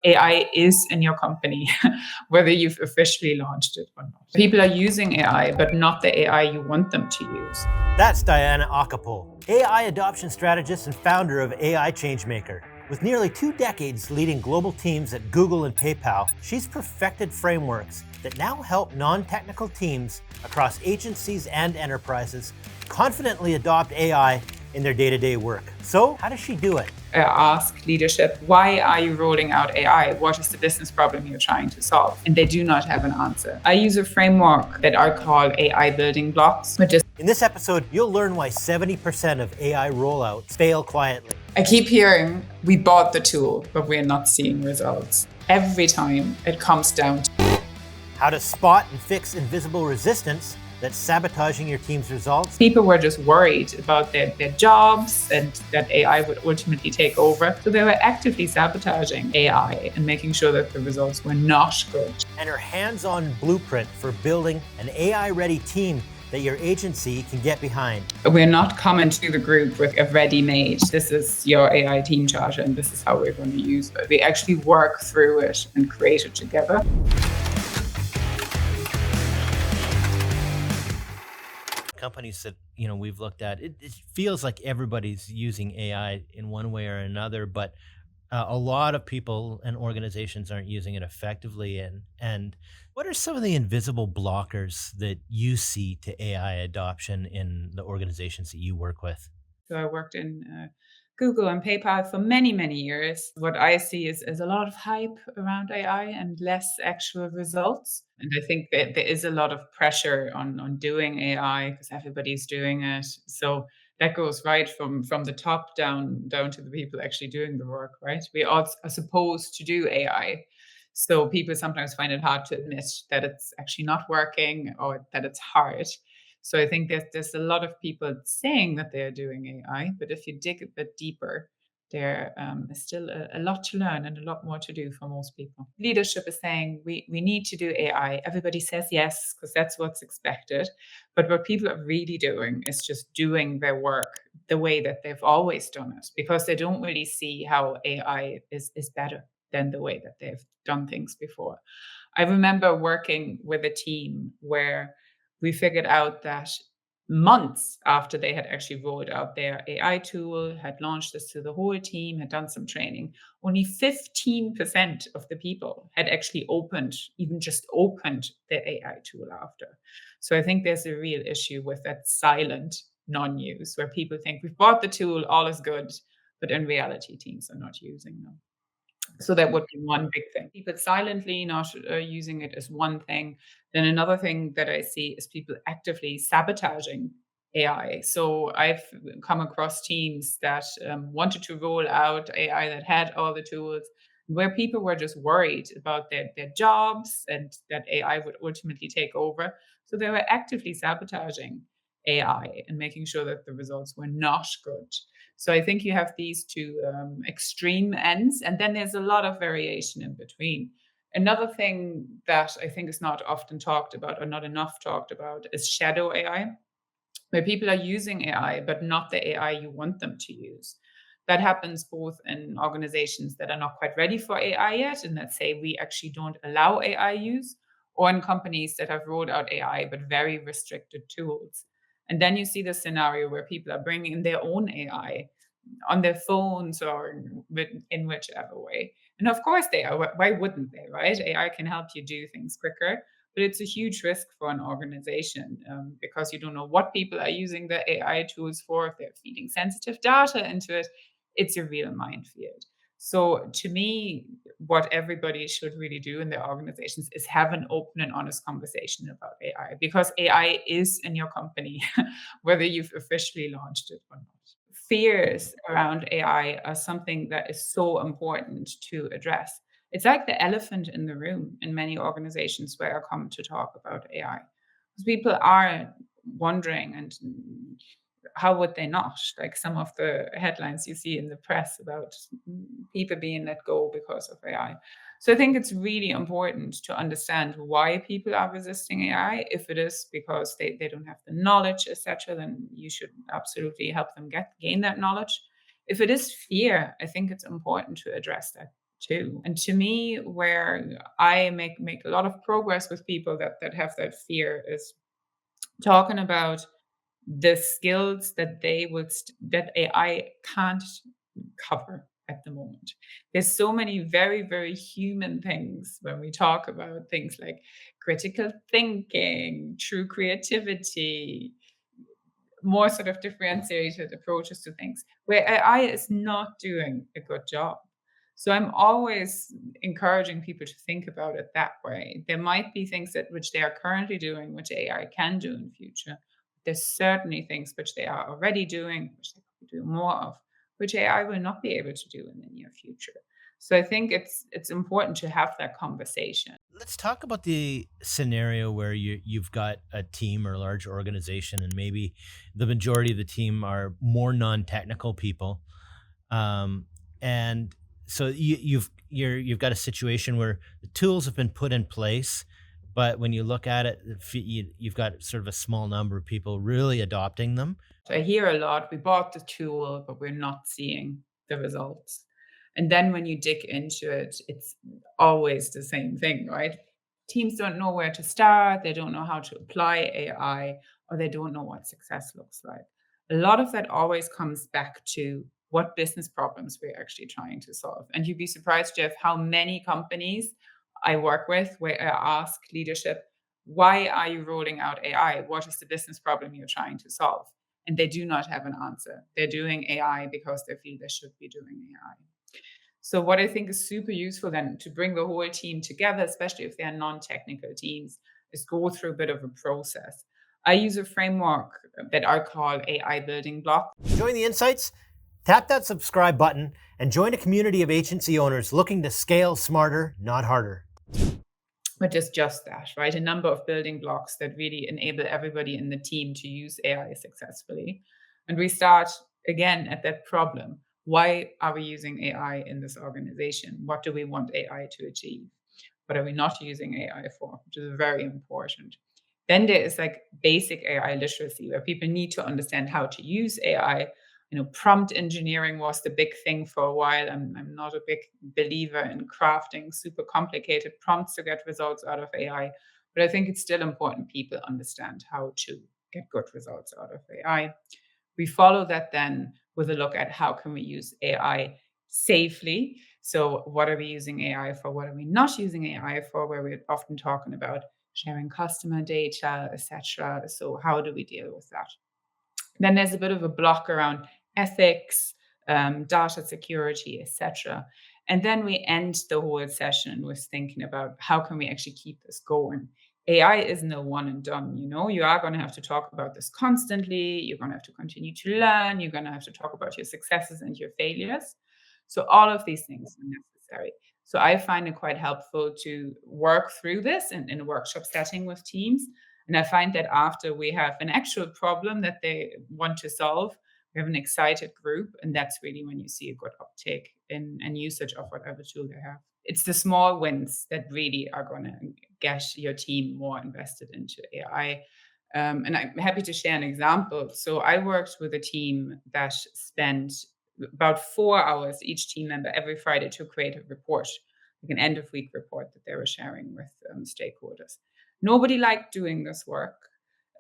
AI is in your company, whether you've officially launched it or not. People are using AI, but not the AI you want them to use. That's Diana Akapo, AI adoption strategist and founder of AI Changemaker. With nearly 2 decades leading global teams at Google and PayPal, she's perfected frameworks that now help non-technical teams across agencies and enterprises confidently adopt AI in their day-to-day work. So, how does she do it? I ask leadership, why are you rolling out AI? What is the business problem you're trying to solve? And they do not have an answer. I use a framework that I call AI building blocks, which is In this episode, you'll learn why 70% of AI rollouts fail quietly. I keep hearing, we bought the tool, but we're not seeing results. Every time it comes down to How to spot and fix invisible resistance that's sabotaging your team's results. people were just worried about their jobs and that AI would ultimately take over. So they were actively sabotaging AI and making sure that the results were not good. And her hands-on blueprint for building an AI-ready team that your agency can get behind. We're not coming to the group with a ready-made, this is your AI team charter and this is how we're going to use it. We actually work through it and create it together. Companies that we've looked at, it feels like everybody's using AI in one way or another, but a lot of people and organizations aren't using it effectively. And what are some of the invisible blockers that you see to AI adoption in the organizations that you work with? So I worked in Google and PayPal for many, many years. What I see is a lot of hype around AI and less actual results. And I think that there is a lot of pressure on doing AI because everybody's doing it. So that goes right from the top down to the people actually doing the work, right? We all are supposed to do AI. So people sometimes find it hard to admit that it's actually not working or that it's hard. So I think there's a lot of people saying that they're doing AI, but if you dig a bit deeper, there is still a lot to learn and a lot more to do for most people. Leadership is saying we need to do AI. Everybody says yes because that's what's expected. But what people are really doing is just doing their work the way that they've always done it because they don't really see how AI is better than the way that they've done things before. I remember working with a team where we figured out that months after they had actually rolled out their AI tool, had launched this to the whole team, had done some training, only 15% of the people had actually even just opened the AI tool after. So I think there's a real issue with that silent non-use where people think we've bought the tool, all is good, but in reality, teams are not using them. So that would be one big thing. People silently not using it is one thing. Then another thing that I see is people actively sabotaging AI. So I've come across teams that wanted to roll out AI that had all the tools, where people were just worried about their jobs and that AI would ultimately take over. So they were actively sabotaging AI and making sure that the results were not good. So I think you have these two extreme ends, and then there's a lot of variation in between. Another thing that I think is not often talked about or not enough talked about is shadow AI, where people are using AI, but not the AI you want them to use. That happens both in organizations that are not quite ready for AI yet, and that say we actually don't allow AI use, or in companies that have rolled out AI but very restricted tools. And then you see the scenario where people are bringing in their own AI on their phones or in whichever way. And of course they are. Why wouldn't they, right? AI can help you do things quicker, but it's a huge risk for an organization because you don't know what people are using the AI tools for. If they're feeding sensitive data into it, it's a real minefield. So to me, what everybody should really do in their organizations is have an open and honest conversation about AI because AI is in your company, whether you've officially launched it or not. Fears around AI are something that is so important to address. It's like the elephant in the room in many organizations where I come to talk about AI. Because people are wondering, and how would they not? Like some of the headlines you see in the press about people being let go because of AI. So I think it's really important to understand why people are resisting AI. If it is because they don't have the knowledge, etc., then you should absolutely help them gain that knowledge. If it is fear, I think it's important to address that too. And to me, where I make a lot of progress with people that have that fear is talking about the skills that that AI can't cover at the moment. There's so many very, very human things when we talk about things like critical thinking, true creativity, more sort of differentiated approaches to things, where AI is not doing a good job. So I'm always encouraging people to think about it that way. There might be things that which they are currently doing, which AI can do in the future. There's certainly things which they are already doing, which they could do more of, which AI will not be able to do in the near future. So I think it's important to have that conversation. Let's talk about the scenario where you've got a team or a large organization, and maybe the majority of the team are more non-technical people. Um, and so you've got a situation where the tools have been put in place, but when you look at it, you've got sort of a small number of people really adopting them. So I hear a lot, we bought the tool, but we're not seeing the results. And then when you dig into it, it's always the same thing, right? Teams don't know where to start, they don't know how to apply AI, or they don't know what success looks like. A lot of that always comes back to what business problems we're actually trying to solve. And you'd be surprised, Jeff, how many companies I work with where I ask leadership, why are you rolling out AI? What is the business problem you're trying to solve? And they do not have an answer. They're doing AI because they feel they should be doing AI. So, what I think is super useful then to bring the whole team together, especially if they're non technical teams, is go through a bit of a process. I use a framework that I call AI building blocks. Enjoying the insights? Tap that subscribe button and join a community of agency owners looking to scale smarter, not harder. But it's just that, right? A number of building blocks that really enable everybody in the team to use AI successfully. And we start again at that problem. Why are we using AI in this organization? What do we want AI to achieve? What are we not using AI for? Which is very important. Then there is like basic AI literacy where people need to understand how to use AI. Prompt engineering was the big thing for a while. I'm not a big believer in crafting super complicated prompts to get results out of AI, but I think it's still important people understand how to get good results out of AI. We follow that then with a look at how can we use AI safely. So what are we using AI for? What are we not using AI for? Where we're often talking about sharing customer data, etc. So how do we deal with that? Then there's a bit of a block around ethics, data security, etc. And then we end the whole session with thinking about how can we actually keep this going. AI isn't a one and done, you are going to have to talk about this constantly. You're going to have to continue to learn. You're going to have to talk about your successes and your failures. So all of these things are necessary. So I find it quite helpful to work through this in a workshop setting with teams. And I find that after we have an actual problem that they want to solve, we have an excited group. And that's really when you see a good uptake in and usage of whatever tool they have. It's the small wins that really are going to get your team more invested into AI. And I'm happy to share an example. So I worked with a team that spent about 4 hours, each team member, every Friday to create a report, like an end of week report that they were sharing with stakeholders. Nobody liked doing this work.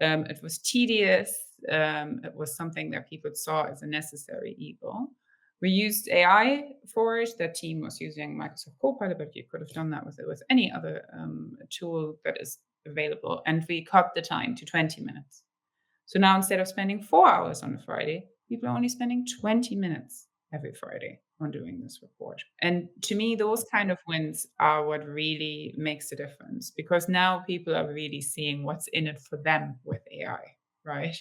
It was tedious. It was something that people saw as a necessary evil. We used AI for it. That team was using Microsoft Copilot, but you could have done that with any other tool that is available. And we cut the time to 20 minutes. So now instead of spending 4 hours on a Friday, people are only spending 20 minutes every Friday on doing this report. And to me, those kind of wins are what really makes a difference because now people are really seeing what's in it for them with AI, right?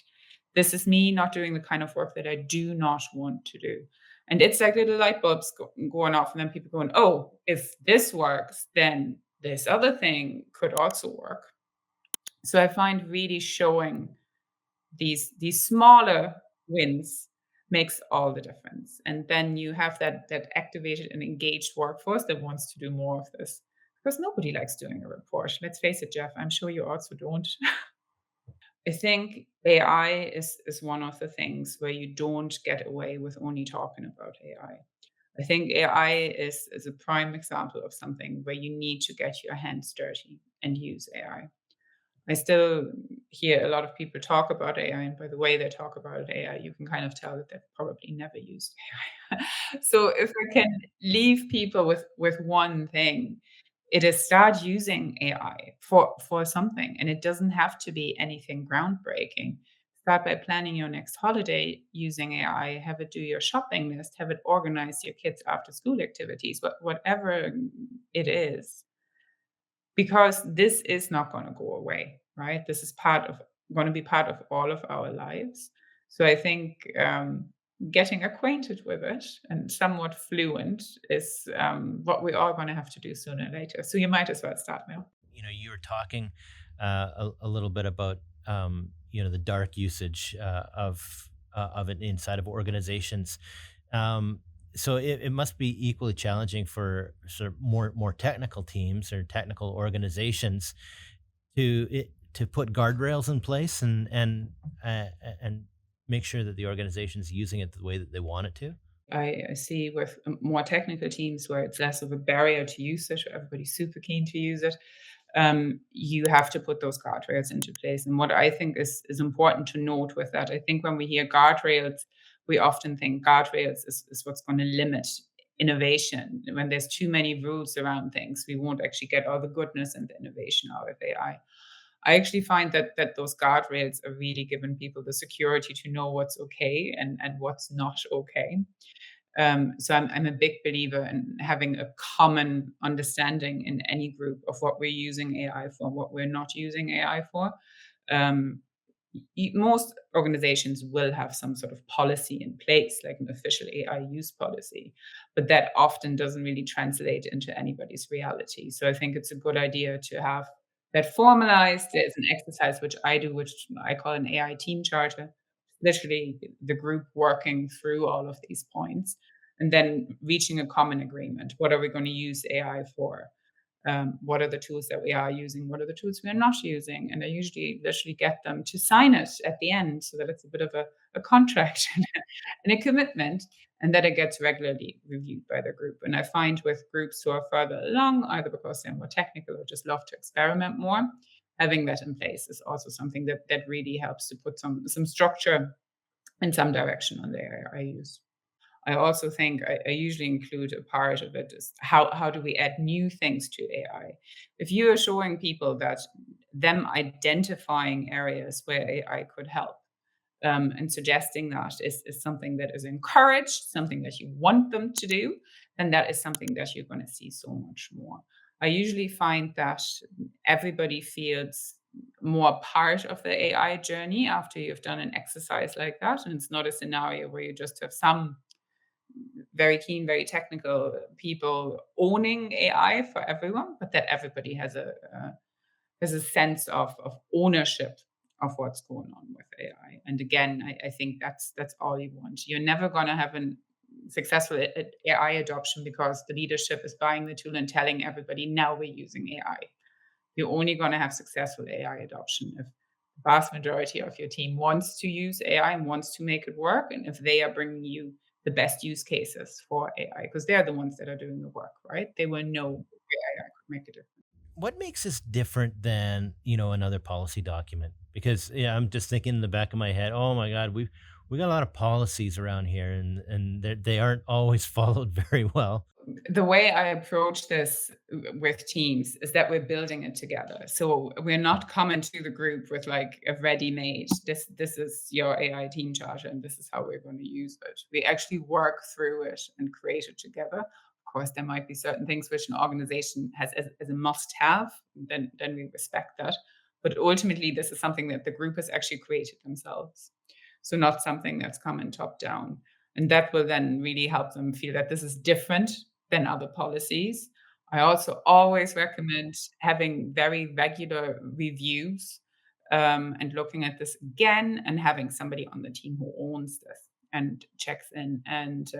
This is me not doing the kind of work that I do not want to do. And it's like little light bulbs going off, and then people going, oh, if this works, then this other thing could also work. So I find really showing these smaller wins makes all the difference. And then you have that activated and engaged workforce that wants to do more of this. Because nobody likes doing a report. Let's face it, Jeff, I'm sure you also don't. I think AI is one of the things where you don't get away with only talking about AI. I think AI is a prime example of something where you need to get your hands dirty and use AI. I still hear a lot of people talk about AI, and by the way they talk about AI, you can kind of tell that they've probably never used AI. So if I can leave people with one thing, it is start using AI for something, and it doesn't have to be anything groundbreaking. Start by planning your next holiday using AI, have it do your shopping list, have it organize your kids' after school activities, whatever it is, because this is not gonna go away, right? This is part of gonna be part of all of our lives. So I think, getting acquainted with it and somewhat fluent is, what we're all gonna have to do sooner or later. So you might as well start now. You were talking a little bit about the dark usage of it inside of organizations. Um, so it must be equally challenging for sort of more technical teams or technical organizations to put guardrails in place and make sure that the organization's using it the way that they want it to. I see with more technical teams where it's less of a barrier to use it, everybody's super keen to use it. You have to put those guardrails into place. And what I think is important to note with that, I think when we hear guardrails, we often think guardrails is what's going to limit innovation. When there's too many rules around things, we won't actually get all the goodness and the innovation out of AI. I actually find that those guardrails are really giving people the security to know what's okay and what's not okay. So I'm a big believer in having a common understanding in any group of what we're using AI for, what we're not using AI for. Um, Most organizations will have some sort of policy in place, like an official AI use policy, but that often doesn't really translate into anybody's reality. So I think it's a good idea to have that formalized. There's an exercise which I do, which I call an AI team charter, literally the group working through all of these points and then reaching a common agreement. What are we going to use AI for? What are the tools that we are using? What are the tools we are not using? And I usually literally get them to sign it at the end so that it's a bit of a contract and a commitment, and that it gets regularly reviewed by the group. And I find with groups who are further along, either because they're more technical or just love to experiment more, having that in place is also something that really helps to put some structure and some direction on the AI use. I also think I usually include a part of it is how do we add new things to AI? If you are showing people that them identifying areas where AI could help, and suggesting that is something that is encouraged, something that you want them to do, then that is something that you're going to see so much more. I usually find that everybody feels more part of the AI journey after you've done an exercise like that. And it's not a scenario where you just have some very keen, very technical people owning AI for everyone, but that everybody has a sense of ownership of what's going on with AI. And again, I think that's all you want. You're never going to have a successful AI adoption because the leadership is buying the tool and telling everybody now we're using AI. You're only going to have successful AI adoption if the vast majority of your team wants to use AI and wants to make it work, and if they are bringing you the best use cases for AI, because they're the ones that are doing the work, right? They will know where AI could make a difference. What makes this different than, another policy document? Because yeah, I'm just thinking in the back of my head, oh my God, we got a lot of policies around here and they aren't always followed very well. The way I approach this with teams is that we're building it together. So we're not coming to the group with like a ready-made, this is your AI team charter and this is how we're going to use it. We actually work through it and create it together. Of course, there might be certain things which an organization has as a must-have, then we respect that. But ultimately, this is something that the group has actually created themselves. So not something that's coming top down. And that will then really help them feel that this is different than other policies. I also always recommend having very regular reviews, and looking at this again and having somebody on the team who owns this and checks in. And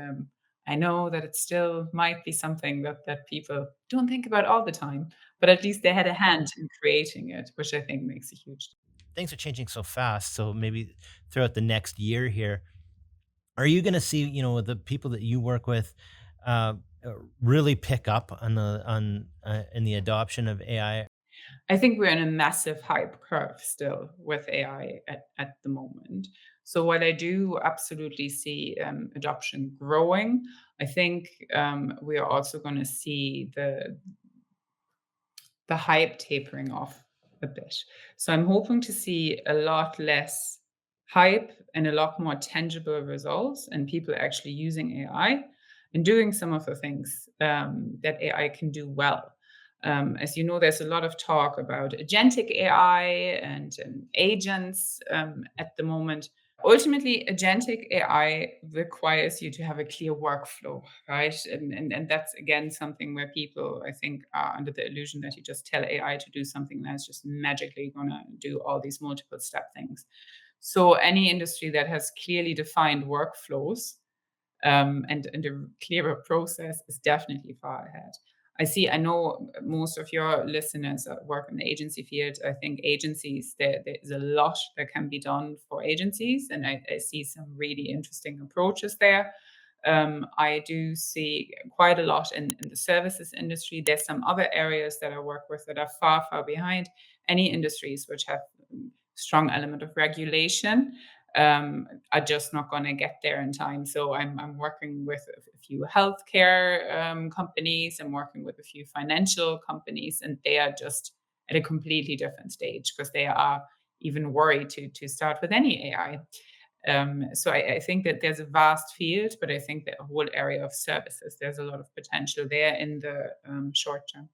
I know that it still might be something that people don't think about all the time, but at least they had a hand in creating it, which I think makes a huge. Things are changing so fast. So maybe throughout the next year here, are you going to see, the people that you work with, uh, really pick up on the on in the adoption of AI? I think we're in a massive hype curve still with AI at the moment. So while I do absolutely see adoption growing, I think we are also going to see the hype tapering off a bit. So I'm hoping to see a lot less hype and a lot more tangible results and people actually using AI and doing some of the things that AI can do well. As you know, there's a lot of talk about agentic AI and agents at the moment. Ultimately, agentic AI requires you to have a clear workflow, right? And that's again something where people, I think, are under the illusion that you just tell AI to do something that's just magically gonna do all these multiple step things. So any industry that has clearly defined workflows and a clearer process is definitely far ahead. I know most of your listeners work in the agency field. I think agencies, there is a lot that can be done for agencies, and I see some really interesting approaches there. I do see quite a lot in the services industry. There's some other areas that I work with that are far, far behind any industries which have strong element of regulation are just not going to get there in time. So I'm working with a few healthcare companies. I'm working with a few financial companies, and they are just at a completely different stage because they are even worried to start with any AI. So I think that there's a vast field, but I think that a whole area of services, there's a lot of potential there in the short term.